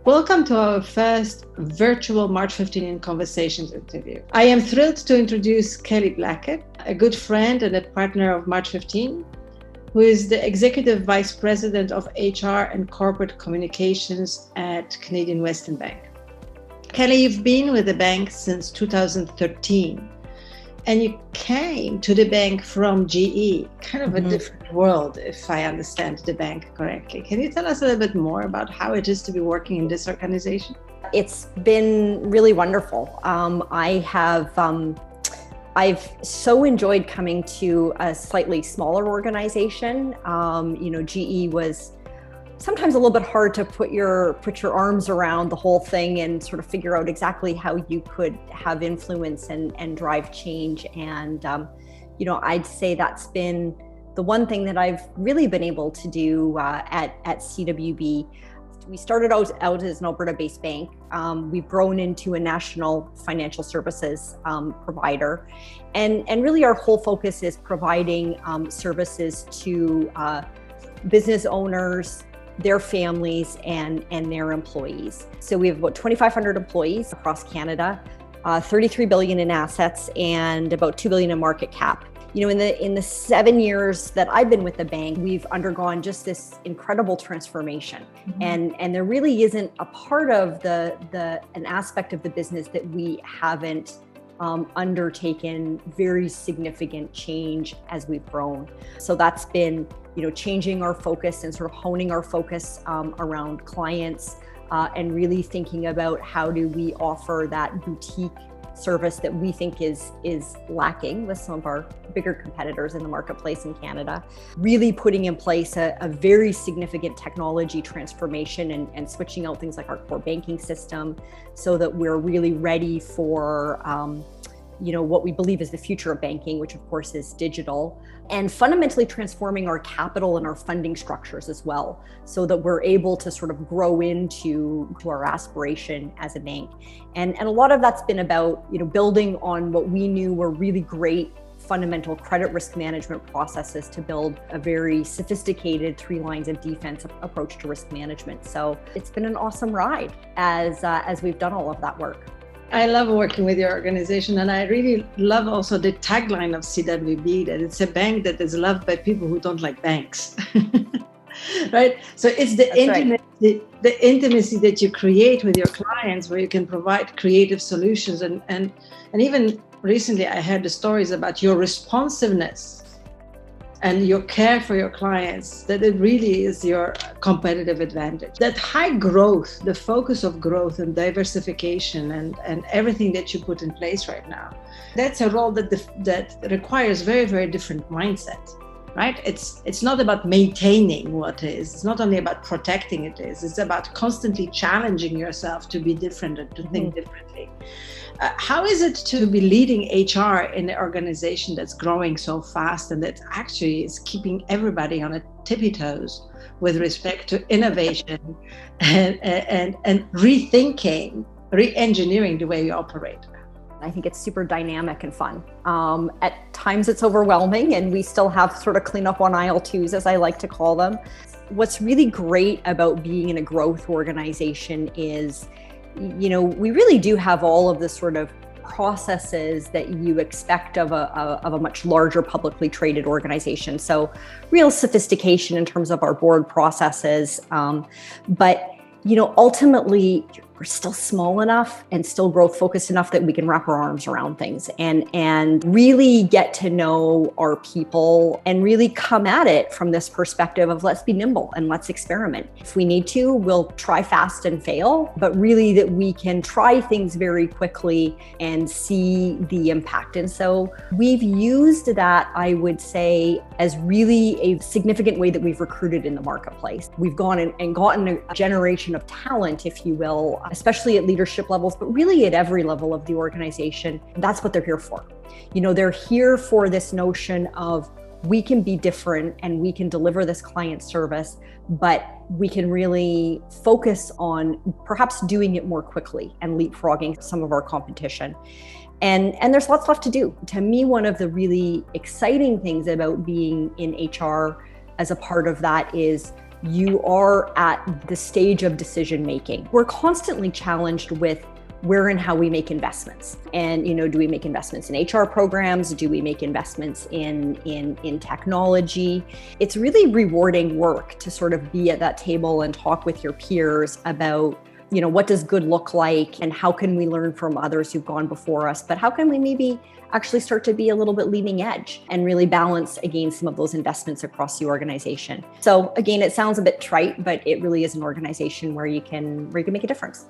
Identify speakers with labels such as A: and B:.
A: Welcome to our first virtual March 15 in Conversations interview. I am thrilled to introduce Kelly Blackett, a good friend and a partner of March 15, who is the Executive Vice President of HR and Corporate Communications at Canadian Western Bank. Kelly, you've been with the bank since 2013, and you came to the bank from GE, kind of a different world, if I understand the bank correctly. Can you tell us a little bit more about how it is to be working in this organization?
B: It's been really wonderful. I've so enjoyed coming to a slightly smaller organization. GE was sometimes a little bit hard to put your arms around the whole thing and sort of figure out exactly how you could have influence and drive change. And, I'd say that's been the one thing that I've really been able to do at CWB. We started out as an Alberta-based bank. We've grown into a national financial services provider. And really our whole focus is providing services to business owners, their families, and their employees. So we have about 2,500 employees across Canada, 33 billion in assets, and about 2 billion in market cap. In the 7 years that I've been with the bank, we've undergone just this incredible transformation. And there really isn't a part of an aspect of the business that we haven't undertaken very significant change as we've grown. So that's been, changing our focus and sort of honing our focus around clients and really thinking about how do we offer that boutique service that we think is lacking with some of our bigger competitors in the marketplace in Canada. Really putting in place a very significant technology transformation and switching out things like our core banking system so that we're really ready for what we believe is the future of banking, which of course is digital, and fundamentally transforming our capital and our funding structures as well, so that we're able to sort of grow into our aspiration as a bank. And a lot of that's been about, building on what we knew were really great fundamental credit risk management processes to build a very sophisticated 3 lines of defense approach to risk management. So it's been an awesome ride as we've done all of that work.
A: I love working with your organization, and I really love also the tagline of CWB, that it's a bank that is loved by people who don't like banks. Right? So it's the intimacy that you create with your clients, where you can provide creative solutions. And even recently I heard the stories about your responsiveness and your care for your clients, that it really is your competitive advantage. That high growth, the focus of growth and diversification and everything that you put in place right now, that's a role that requires very, very different mindset, right? It's not about maintaining what is. It's not only about protecting it is. It's about constantly challenging yourself to be different and to think differently. How is it to be leading HR in an organization that's growing so fast and that actually is keeping everybody on a tippy toes with respect to innovation and rethinking, re-engineering the way we operate?
B: I think it's super dynamic and fun. At times it's overwhelming, and we still have sort of clean up on aisle twos, as I like to call them. What's really great about being in a growth organization is, we really do have all of the sort of processes that you expect of a much larger publicly traded organization. So real sophistication in terms of our board processes. But ultimately, we're still small enough and still growth focused enough that we can wrap our arms around things and really get to know our people and really come at it from this perspective of let's be nimble and let's experiment. If we need to, we'll try fast and fail, but really that we can try things very quickly and see the impact. And so we've used that, I would say, as really a significant way that we've recruited in the marketplace. We've gone and gotten a generation of talent, if you will, especially at leadership levels, but really at every level of the organization. That's what they're here for. They're here for this notion of we can be different and we can deliver this client service, but we can really focus on perhaps doing it more quickly and leapfrogging some of our competition. And there's lots left to do. To me, one of the really exciting things about being in HR as a part of that is you are at the stage of decision making. We're constantly challenged with where and how we make investments. And, do we make investments in HR programs? Do we make investments in technology? It's really rewarding work to sort of be at that table and talk with your peers about, what does good look like and how can we learn from others who've gone before us, but how can we maybe actually start to be a little bit leading edge and really balance against some of those investments across the organization. So again, it sounds a bit trite, but it really is an organization where you can make a difference.